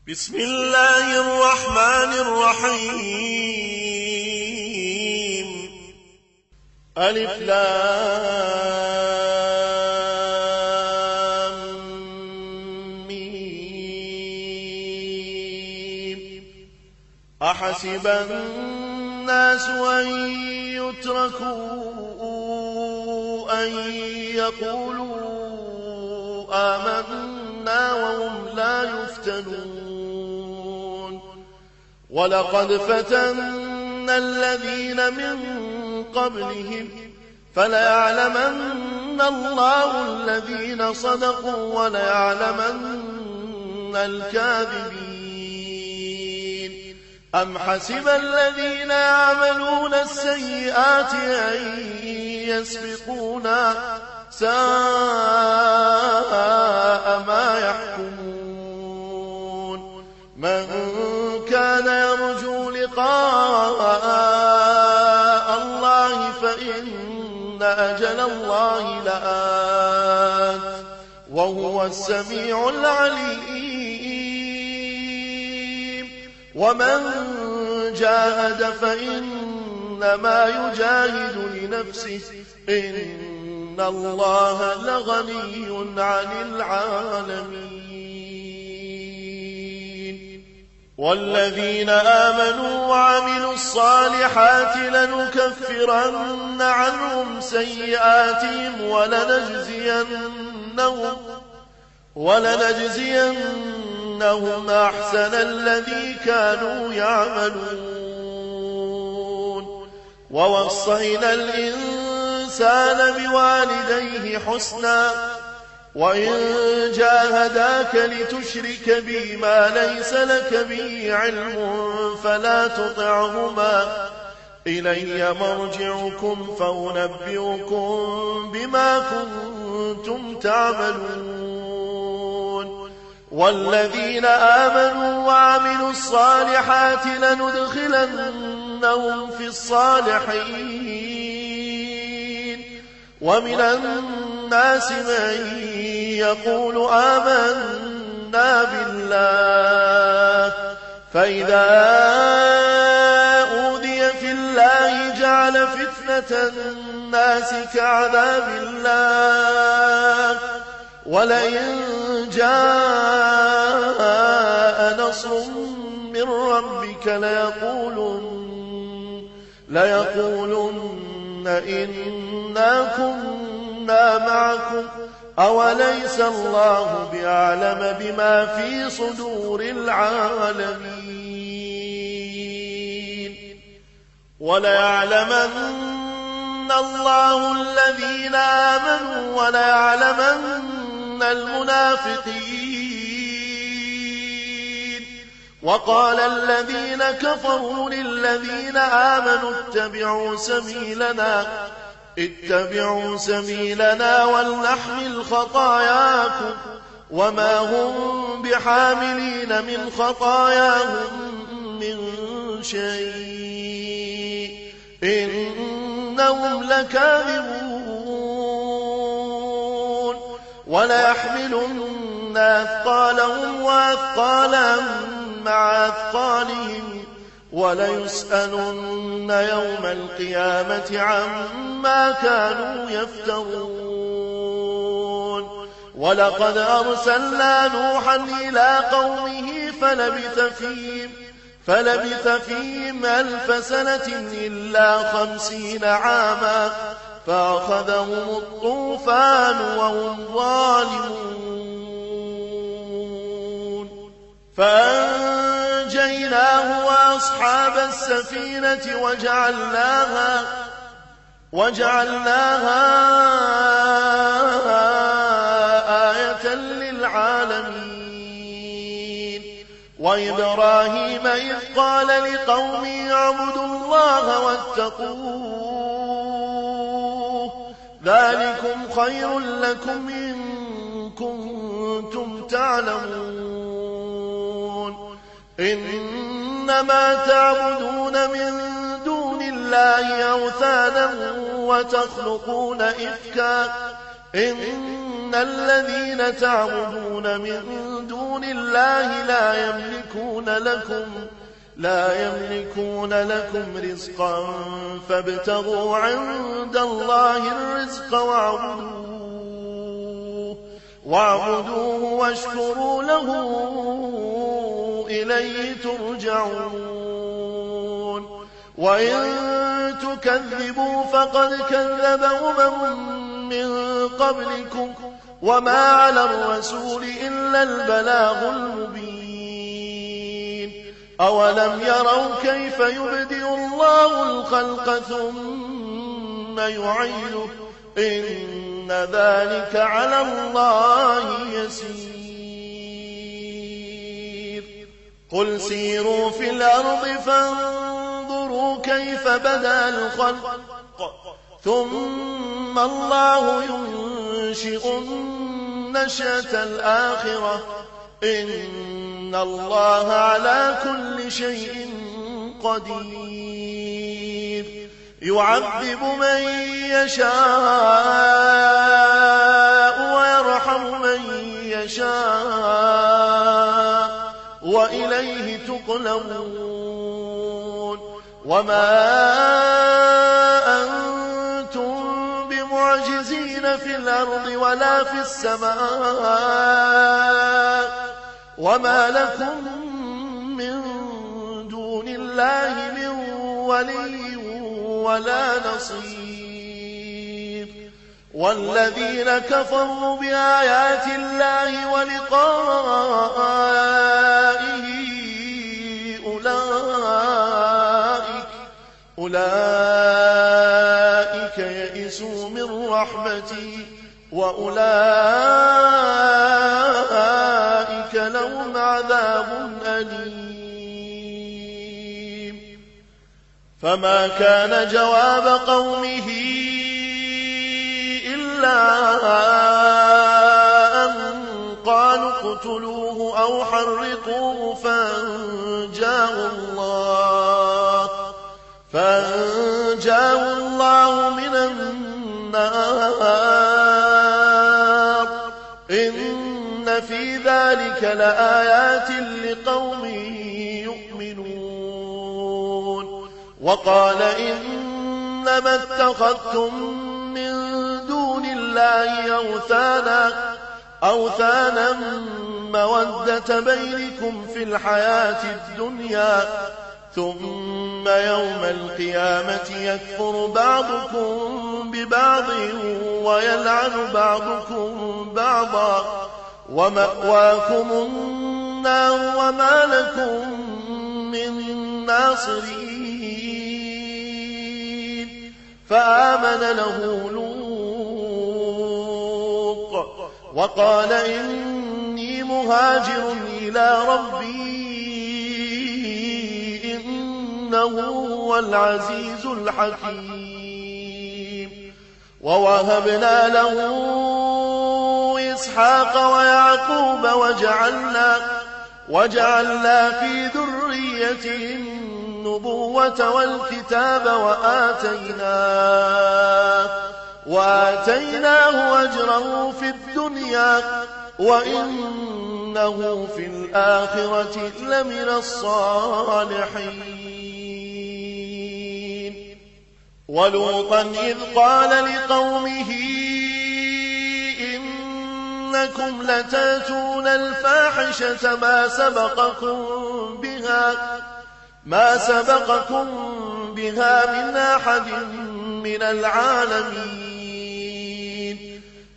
بسم الله الرحمن الرحيم. ألف لام ميم. أحسب الناس أن يتركوا أن يقولوا آمنا وهم لا يفتنون. ولقد فتنا الذين من قبلهم فليعلمن الله الذين صدقوا وليعلمن الكاذبين. أم حسب الذين يعملون السيئات أن يسبقونا ساء ما يحكمون. من كان يرجو لقاء الله فإن أجل الله لآت وهو السميع العليم. ومن جاهد فإنما يجاهد لنفسه إن الله لغني عن العالمين. والذين آمنوا وعملوا الصالحات لنكفرن عنهم سيئاتهم ولنجزينهم أحسن الذي كانوا يعملون. ووصينا الإنسان بوالديه حسنا وإن جاهداك لتشرك بي ما ليس لك به علم فلا تطعهما إلي مرجعكم فأنبئكم بما كنتم تعملون. والذين آمنوا وعملوا الصالحات لندخلنهم في الصالحين. ومن الناس من يقول آمنا بالله فإذا أوذي في الله جعل فتنة الناس كعذاب الله. ولئن جاء نصر من ربك ليقولن إنا كنا معكم أوليس الله بأعلم بما في صدور العالمين. وليعلمن الله الذين آمنوا وليعلمن المنافقين. وقال الذين كفروا للذين آمنوا اتبعوا سبيلنا ولنحمل خطاياكم وما هم بحاملين من خطاياهم من شيء إنهم لكاذبون. وليحملن أثقالهم وأثقالا مع أثقالهم وليسألن يوم القيامة عما كانوا يفترون. ولقد أرسلنا نوحا إلى قومه فلبث فيهم 1000 سنة إلا 50 عاما فأخذهم الطوفان وهم ظالمون. فأنجيناه وأصحاب السفينة وجعلناها آية للعالمين. وإبراهيم إذ قال لقومه اعبدوا الله واتقوه ذلكم خير لكم إن كنتم تعلمون. إنما تعبدون من دون الله أوثانا وتخلقون إفكا إن إن الذين تعبدون من دون الله لا يملكون لكم رزقا فابتغوا عند الله الرزق واعبدوه واشكروا له إليه ترجعون وإن تكذبوا فقد كذب من قبلكم وما على الرسول إلا البلاغ المبين أولم يروا كيف يبدئ الله الخلق ثم يعيده إن ذلك على الله يسير قل سيروا في الأرض فانظروا كيف بدأ الخلق ثم الله ينشئ النشأة الآخرة إن الله على كل شيء قدير يعذب من يشاء ويرحم من يشاء وإليه تقلبون وما أنتم بمعجزين في الأرض ولا في السماء وما لكم من دون الله من ولي ولا نصير والذين كفروا بآيات الله ولقائه أولئك يئسوا من رحمتي وأولئك لهم عذاب أليم فما كان جواب قومه إلا أن قالوا اقتلوه أو حرقوه فأنجاه الله من النار إن في ذلك لآيات لقوم يؤمنون وقال إنما اتخذتم من دون الله أوثانا مودة بينكم في الحياة الدنيا ثم يوم القيامة يكفر بعضكم ببعض ويلعن بعضكم بعضا ومأواكم النار وما لكم من ناصرين فآمن له لوط وقال إني مهاجر إلى ربي إنه هو العزيز الحكيم ووهبنا له إسحاق ويعقوب وجعلنا في ذريته النبوة والكتاب وآتيناه أجره في الدنيا وإنه في الآخرة لمن الصالحين ولوطا إذ قال لقومه إنكم لتأتون الفاحشة ما سبقكم بها من أحد من العالمين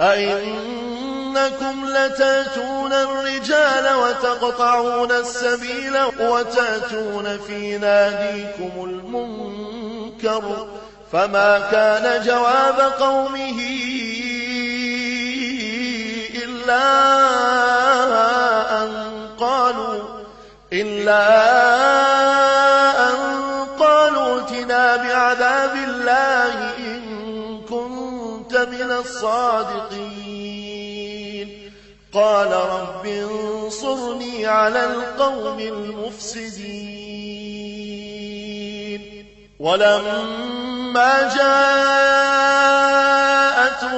أئنكم لتأتون الرجال وتقطعون السبيل وتأتون في ناديكم المنكر فما كان جواب قومه إلا أن قالوا ائتنا بعذاب الله إن كنت من الصادقين قال رب انصرني على القوم المفسدين ولما جاءت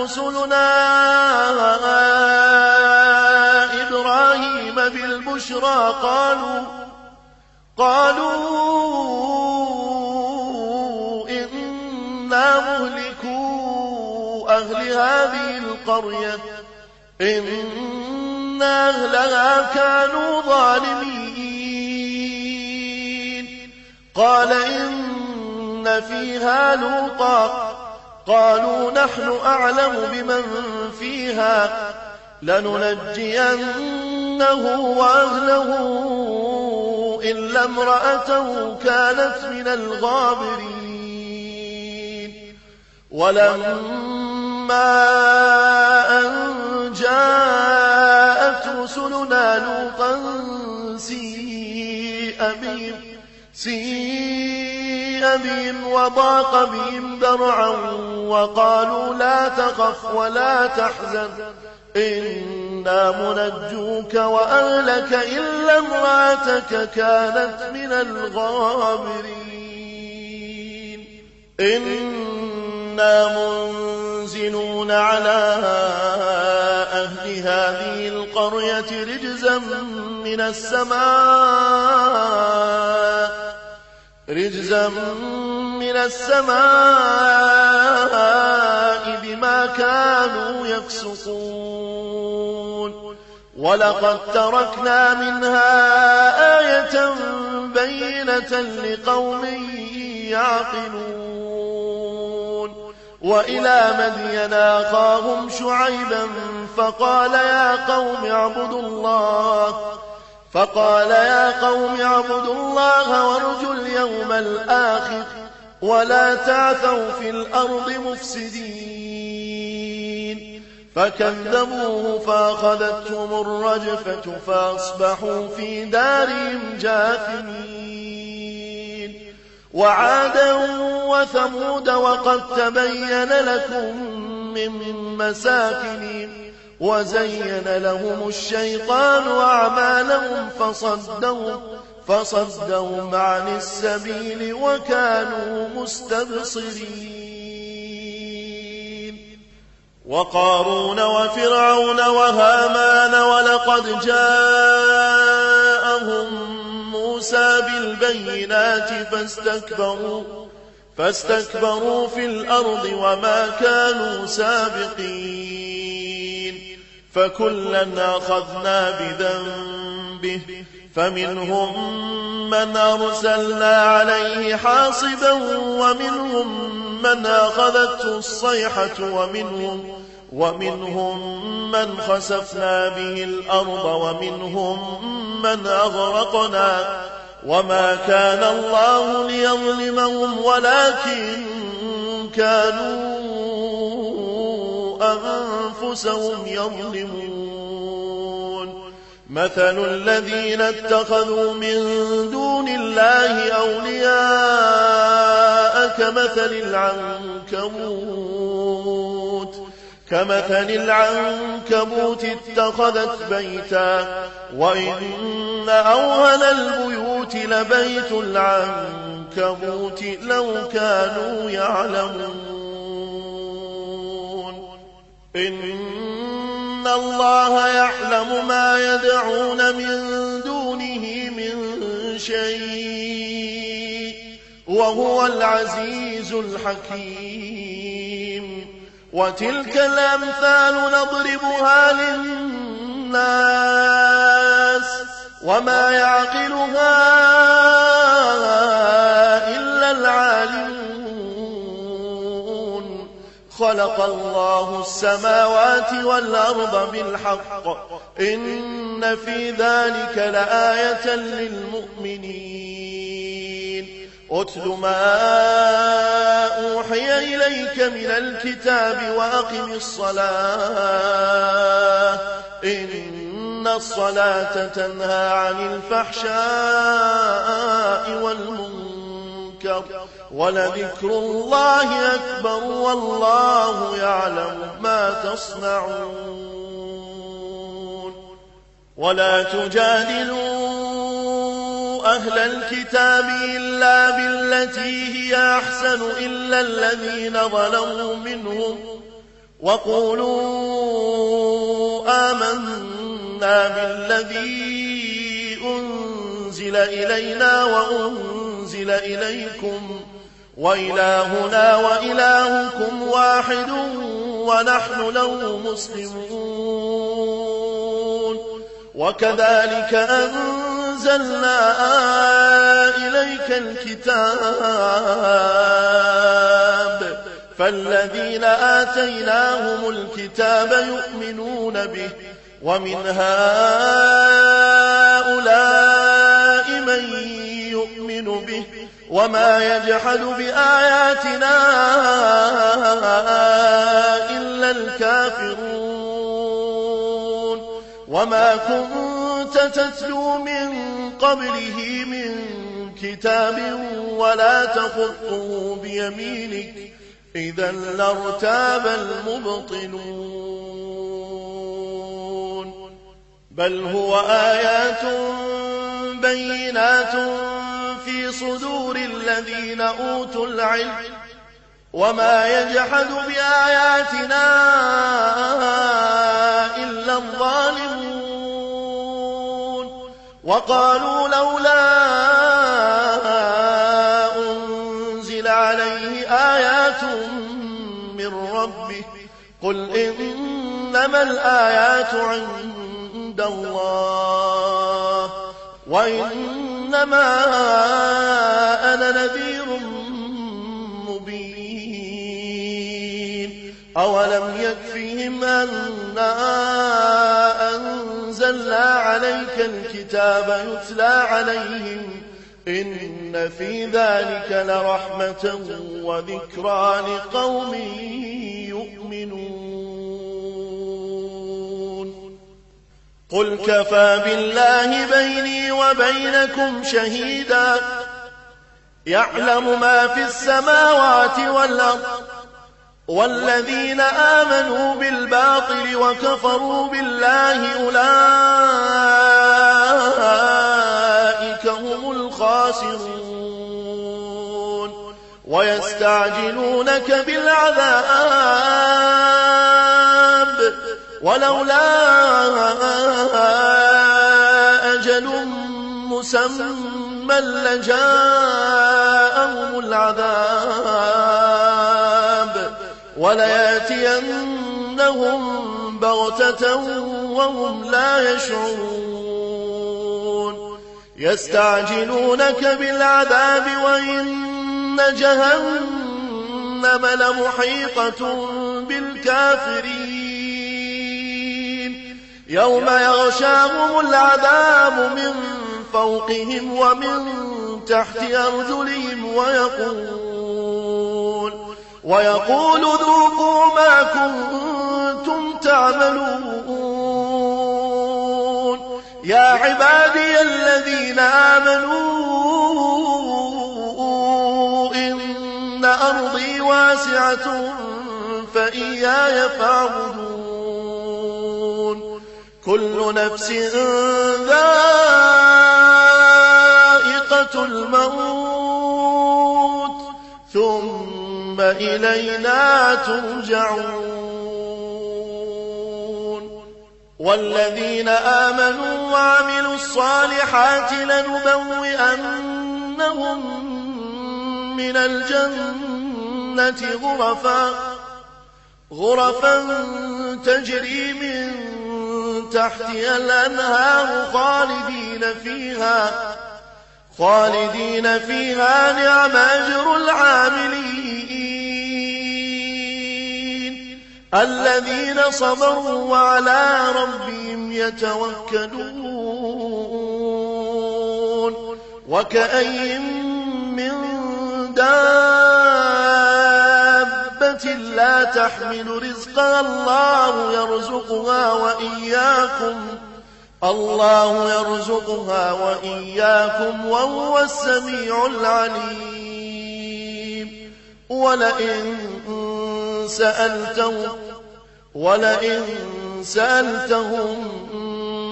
رسلنا إبراهيم بالبشرى قالوا إنا مهلكو أهل هذه القرية إن أهلها كانوا ظالمين. قال إن فيها لوطا قالوا نحن أعلم بمن فيها لننجينه وأهله إلا امرأته كانت من الغابرين. ولما أن جاءت رسلنا لوطا سيء بهم وضاق بهم ذرعا وقالوا لا تخف ولا تحزن إنا منجوك وأهلك إلا امرأتك كانت من الغابرين. إنا منزلون على أهل هذه القرية رجزا من السماء بما كانوا يفسقون. ولقد تركنا منها آية بينة لقوم يعقلون. وإلى مدين أخاهم شعيبا فقال يا قوم اعبدوا الله وارجوا اليوم الآخر ولا تعثوا في الأرض مفسدين. فكذبوه فأخذتهم الرجفة فأصبحوا في دارهم جاثمين. وعادا وثمود وقد تبين لكم من مساكنهم وزين لهم الشيطان أعمالهم فصدهم عن السبيل وكانوا مستبصرين. وقارون وفرعون وهامان ولقد جاءهم موسى بالبينات فاستكبروا في الأرض وما كانوا سابقين. فكلا أخذنا بذنبه فمنهم من أرسلنا عليه حاصبا ومنهم من أخذته الصيحة ومنهم من خسفنا به الأرض ومنهم من أغرقنا. وما كان الله ليظلمهم ولكن كانوا أنفسهم يظلمون. مثل الذين اتخذوا من دون الله أولياء كمثل العنكبوت اتخذت بيتا وإن أوهن البيوت لبيت العنكبوت لو كانوا يعلمون. إن الله يعلم ما يدعون من دونه من شيء وهو العزيز الحكيم. وتلك الأمثال نضربها للناس وما يعقلها إلا العالمون. خلق الله السماوات والأرض بالحق إن في ذلك لآية للمؤمنين. أتل ما أوحي إليك من الكتاب وأقم الصلاة إن الصلاة تنهى عن الفحشاء والمنكر ولذكر الله أكبر والله يعلم ما تصنعون. ولا تجادلوا أهل الكتاب إلا بالتي هي أحسن إلا الذين ظلموا منهم وقولوا آمنا بالذي أنزل إلينا وأنزل إليكم وإلهنا وإلهكم واحد ونحن له مسلمون وكذلك أنزلنا إليك الكتاب فالذين آتيناهم الكتاب يؤمنون به ومن هؤلاء من يؤمن به وما يجحد بآياتنا إلا الكافرون وما كنت تتلو من قبله من كتاب ولا تخطه بيمينك إذا لارتاب المبطلون بل هو آيات بينات في صدور الذين أوتوا العلم وما يجحد بآياتنا إلا الظالمون وقالوا لولا أنزل عليه آيات من ربه قل إنما الآيات عند الله وإنما أنا نذير مبين أولم يكفهم أنا أنزلنا عليك الكتاب يتلى عليهم إن في ذلك لرحمة وذكرى لقوم يؤمنون قل كفى بالله بيني وبينكم شهيدا يعلم ما في السماوات والأرض والذين آمنوا بالباطل وكفروا بالله أولئك هم الخاسرون ويستعجلونك بالعذاب ولولا أجل مسمى لجاءهم العذاب ولياتينهم بغتة وهم لا يشعرون يستعجلونك بالعذاب وإن جهنم لمحيطة بالكافرين يوم يغشاهم العذاب من فوقهم ومن تحت أرجلهم ويقول ذوقوا ما كنتم تعملون يا عبادي الذين آمنوا إن أرضي واسعة فإياي فاعبدون كل نفس ذائقة الموت ثم إلينا ترجعون والذين آمنوا وعملوا الصالحات لنبوئنهم من الجنة غرفا تجري من تحتها الأنهار خالدين فيها نعم أجر العاملين الذين صبروا وعلى ربهم يتوكلون وكأين من دابة لا تحمل رزقها الله يرزقها وإياكم وهو السميع العليم ولئن سألتهم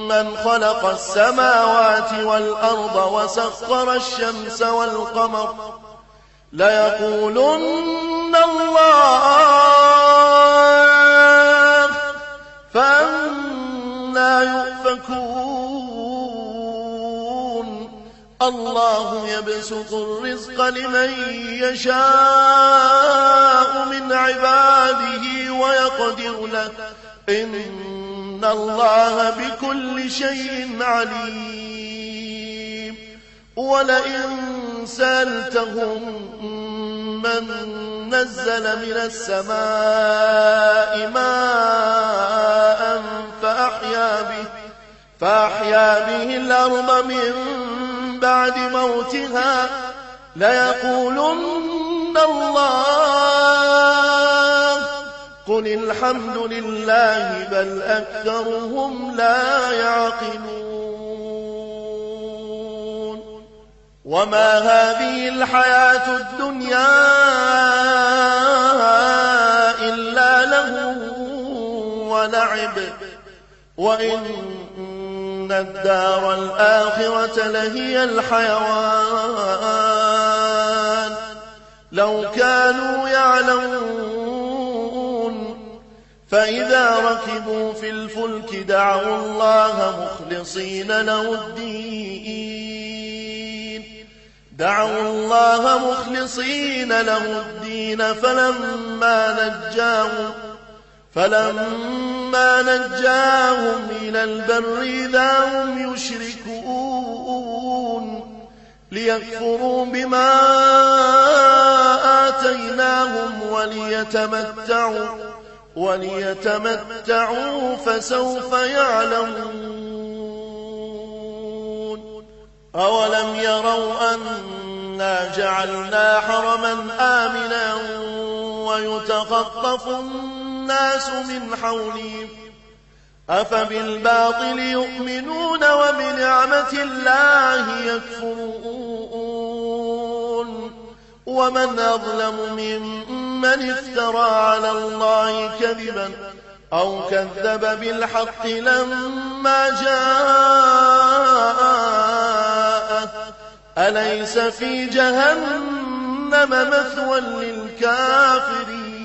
من خلق السماوات والأرض وسخر الشمس والقمر ليقولن الله لا يؤفكون الله يبسط الرزق لمن يشاء من عباده ويقدر له إن الله بكل شيء عليم ولئن سألتهم من نزل من السماء ماء فأحيا به الأرض من بعد موتها ليقولن الله قل الحمد لله بل أكثرهم لا يعقلون وما هذه الحياة الدنيا إلا له ولعب وإن الدار الآخرة لهي الحيوان لو كانوا يعلمون فإذا ركبوا في الفلك دعوا الله مخلصين له الدين فلما نجاهم إلى البر إذا هم يشركون ليكفروا بما آتيناهم وليتمتعوا فسوف يعلمون أولم يروا أنا جعلنا حرما آمنا ويتخطف الناس من حولهم أفبالباطل يؤمنون وبنعمة الله يكفرون ومن أظلم ممن افترى على الله كذبا أو كذب بالحق لما جاءه أليس في جهنم مثوى للكافرين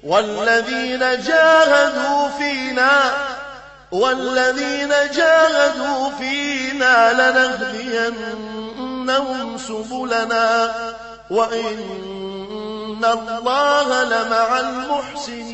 والذين جاهدوا فينا لنهدينهم سبلنا وإن الله لمع المحسنين